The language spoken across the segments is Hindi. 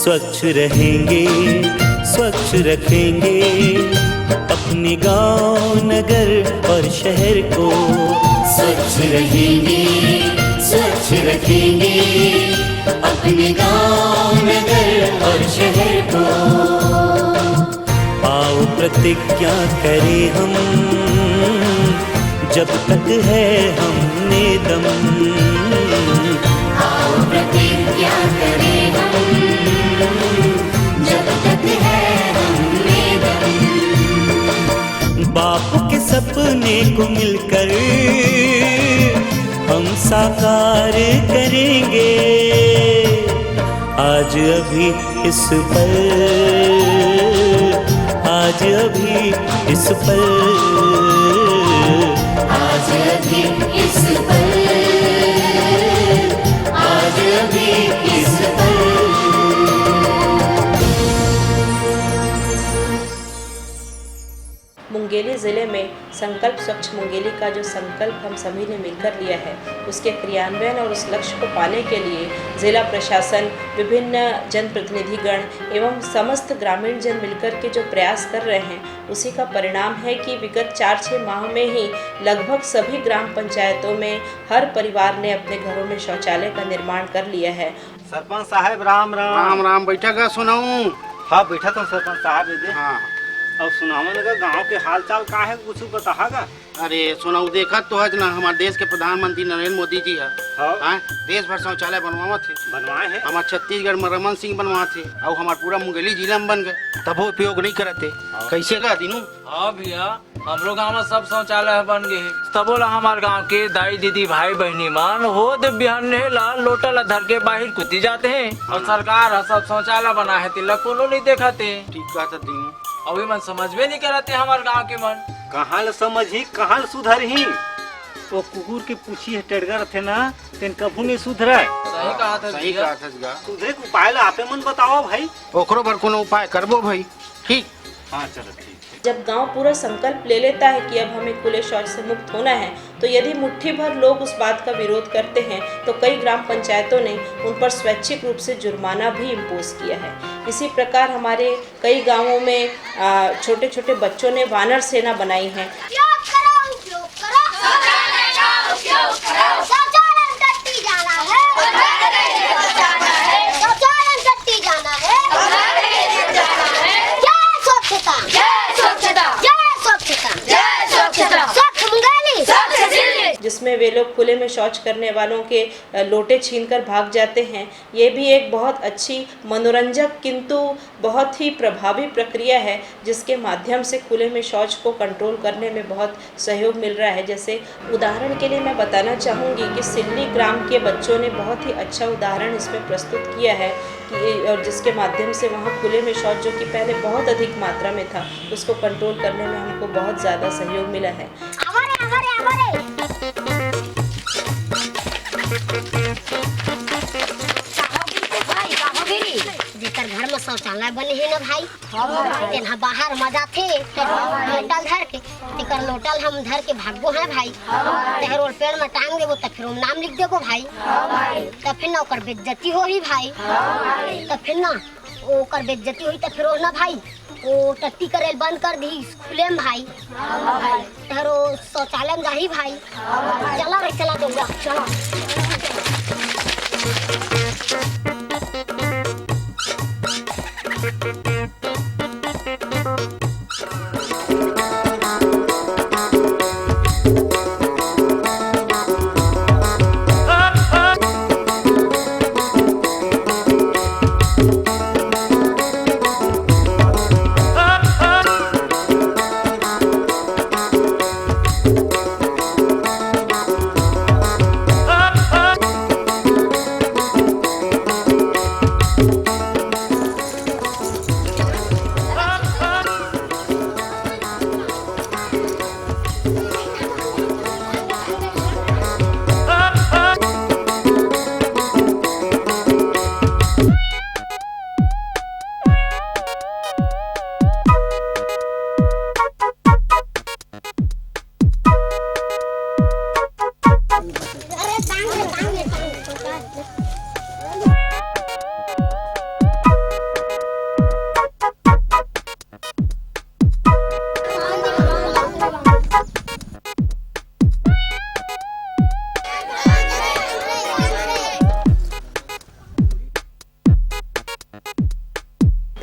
स्वच्छ रहेंगे, स्वच्छ रखेंगे अपने गांव नगर और शहर को। स्वच्छ रहेंगे, स्वच्छ रखेंगे अपने गांव नगर और शहर को। आओ प्रतिज्ञा करें हम, जब तक है हमने दम। आओ प्रतिज्ञा करें हम, जब तक है हमने दम। बापू के सपने को मिलकर हम साकार करेंगे। आज अभी इस पल, आज अभी इस पल, आज अभी इस पल, आज अभी इस पल। मुंगेली ज़िले में संकल्प स्वच्छ मुंगेली का जो संकल्प हम सभी ने मिलकर लिया है, उसके क्रियान्वयन और उस लक्ष्य को पाने के लिए जिला प्रशासन, विभिन्न जनप्रतिनिधिगण एवं समस्त ग्रामीण जन मिलकर के जो प्रयास कर रहे हैं, उसी का परिणाम है कि विगत 4-6 माह में ही लगभग सभी ग्राम पंचायतों में हर परिवार ने अपने घरों में शौचालय का निर्माण कर लिया है। सरपंच साहब राम राम। राम राम। बैठा का सुनाऊं? हाँ बैठा तो सरपंच साहब दे। हाँ। अब सुनावन लगा गाँव के हाल चाल का है, कुछ बताएगा? अरे सुनाऊ, देखा तो है ना, हमारे देश के प्रधानमंत्री नरेंद्र मोदी जी है। हाँ। देश भर शौचालय बनवाए थे। बनवाए हैं। हमारे छत्तीसगढ़ में रमन सिंह बनवाए थे और हमारे पूरा मुंगेली जिला में बन गए, तब वो उपयोग नहीं करते। कैसे का दिनू? हाँ भैया, हमरो गाँव में सब शौचालय बन गए हैं। तब बोला हमारे गाँव के दाई दीदी भाई बहनी मान हो तो बिहान लाल लोटल धर के बाहर कुत्ती जाते हैं और सरकार सब शौचालय बना है, तिलक को नहीं देखाते। ठीक कहा था दिनू। अभी मन समझ में नहीं कराते हमारे गाँव के मन। कहाँ ल समझी, कहाँ ल सुधर ही। वो कुकुर की पूछी है टेडगर थे ना, तेन कभू नहीं सुधरा। सही कहा था। सही कहा था। सुधरे के उपाय ला आपे मन बताओ भाई। ओकरो पर कोनो उपाय करबो भाई। ठीक। हाँ चलो ठीक। जब गांव पूरा संकल्प ले लेता है कि अब हमें खुले शौच से मुक्त होना है, तो यदि मुट्ठी भर लोग उस बात का विरोध करते हैं तो कई ग्राम पंचायतों ने उन पर स्वैच्छिक रूप से जुर्माना भी इम्पोज किया है। इसी प्रकार हमारे कई गांवों में छोटे छोटे बच्चों ने वानर सेना बनाई है। जिसमें वे लोग खुले में शौच करने वालों के लोटे छीनकर भाग जाते हैं। ये भी एक बहुत अच्छी मनोरंजक किंतु बहुत ही प्रभावी प्रक्रिया है, जिसके माध्यम से खुले में शौच को कंट्रोल करने में बहुत सहयोग मिल रहा है। जैसे उदाहरण के लिए मैं बताना चाहूँगी कि सिल्ली ग्राम के बच्चों ने बहुत ही अच्छा उदाहरण इसमें प्रस्तुत किया है कि और जिसके माध्यम से वहाँ खुले में शौच जो कि पहले बहुत अधिक मात्रा में था, उसको कंट्रोल करने में हमको बहुत ज़्यादा सहयोग मिला है। जेकर घर में शौचालय बने है ना भाई, तेना बाहर मजा थे लोटल धर के, तेकर लोटल हम धर के भागबो है भाई। तेहरोल पेड़ में टांग देबो तब फिर नाम लिख देबो भाई। तब फिर ना ओकर बेइज्जती होही भाई। तब फिर ना ओकर बेइज्जती होई तब फिर ना भाई वो टट्टी करेल बंद कर दी खुले में भाई। तेहरो शौचालय में जाही भाई। चला रे चला दो चला।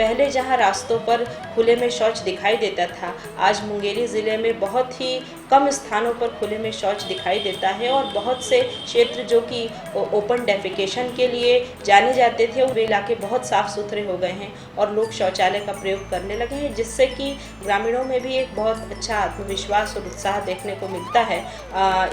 पहले जहां रास्तों पर खुले में शौच दिखाई देता था, आज मुंगेली ज़िले में बहुत ही कम स्थानों पर खुले में शौच दिखाई देता है और बहुत से क्षेत्र जो कि ओपन डेफिकेशन के लिए जाने जाते थे, वो इलाके बहुत साफ़ सुथरे हो गए हैं और लोग शौचालय का प्रयोग करने लगे हैं, जिससे कि ग्रामीणों में भी एक बहुत अच्छा आत्मविश्वास और उत्साह देखने को मिलता है।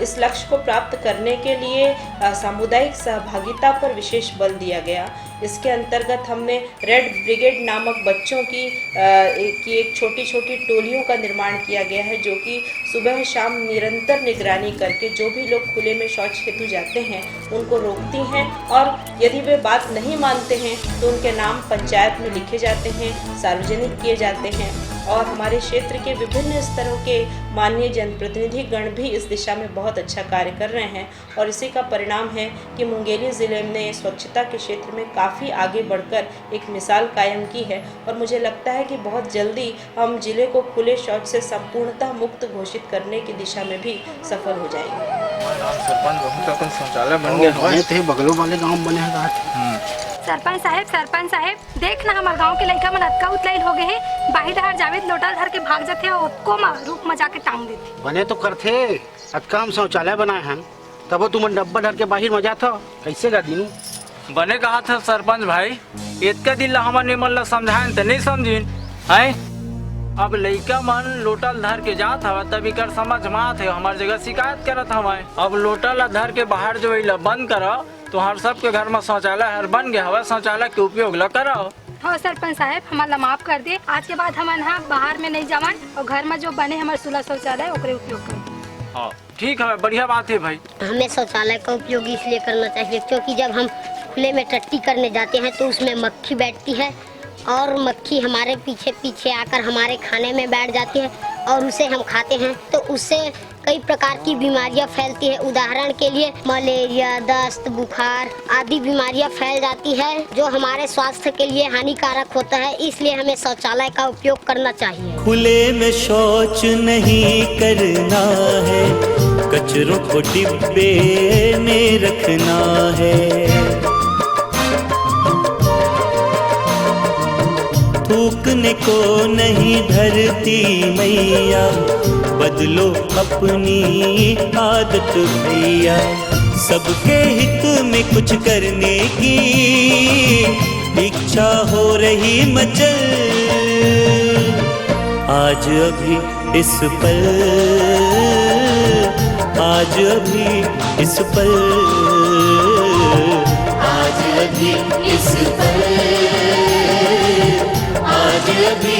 इस लक्ष्य को प्राप्त करने के लिए सामुदायिक सहभागिता पर विशेष बल दिया गया। इसके अंतर्गत हमने रेड ब्रिगेड नामक बच्चों की एक छोटी छोटी टोलियों का निर्माण किया गया है, जो कि सुबह शाम निरंतर निगरानी करके जो भी लोग खुले में शौच हेतु जाते हैं उनको रोकती हैं और यदि वे बात नहीं मानते हैं तो उनके नाम पंचायत में लिखे जाते हैं, सार्वजनिक किए जाते हैं और हमारे क्षेत्र के विभिन्न स्तरों के माननीय जनप्रतिनिधि गण भी इस दिशा में बहुत अच्छा कार्य कर रहे हैं और इसी का परिणाम है कि मुंगेली ज़िले ने स्वच्छता के क्षेत्र में काफ़ी आगे बढ़कर एक मिसाल कायम की है और मुझे लगता है कि बहुत जल्दी हम जिले को खुले शौच से संपूर्णतः मुक्त घोषित करने की दिशा में भी सफल हो जाएंगे। सरपंच बहुत अपन शौचालय बन गया थे बगलों वाले गाँव बने हैं। सरपंच साहेब देख ना हमारे गांव के लड़का मन अतका उतलाइल हो गए हैं, बाहर बाहर जावे लोटा धर के भाग जाते और उसको रूप मजा के टांग देते। बने तो करथे अतका हम शौचालय बनाए हैं, तब तुम डब्बा धर के बाहर मजा था कैसे गा दिनू बने कहा था सरपंच भाई, इतका दिन ला हमारे निमन ला समझाएं तो नहीं समझिन है। अब लड़का मन लोटल धर के जात हवा तभी कर समझ मात है, हमारी जगह शिकायत करत हवा। अब लोटल धर के बाहर जो बंद करो तो हर सबके घर में शौचालय हर बन गया हवा, शौचालय के उपयोग ला करो। हाँ सरपंच साहब हमारा माफ कर दे, आज के बाद हम बाहर में नहीं जावन और घर में जो बने हमारे 16 शौचालय ओकरे उपयोग करें। हाँ ठीक है, बढ़िया बात है भाई। हमें शौचालय का उपयोग इसलिए करना चाहिए क्योंकि जब हम खुले में टट्टी करने जाते हैं तो उसमें मक्खी बैठती है और मक्खी हमारे पीछे पीछे आकर हमारे खाने में बैठ जाती है और उसे हम खाते हैं तो उससे कई प्रकार की बीमारियां फैलती है। उदाहरण के लिए मलेरिया, दस्त, बुखार आदि बीमारियां फैल जाती है जो हमारे स्वास्थ्य के लिए हानिकारक होता है, इसलिए हमें शौचालय का उपयोग करना चाहिए। खुले में शौच नहीं करना है, कचरों को डिब्बे में रखना है। थूकने को नहीं धरती मैया, बदलो अपनी आदत भैया। सबके हित में कुछ करने की इच्छा हो रही मचल, आज अभी इस पल, आज अभी इस पल, आज अभी इस पल, आज अभी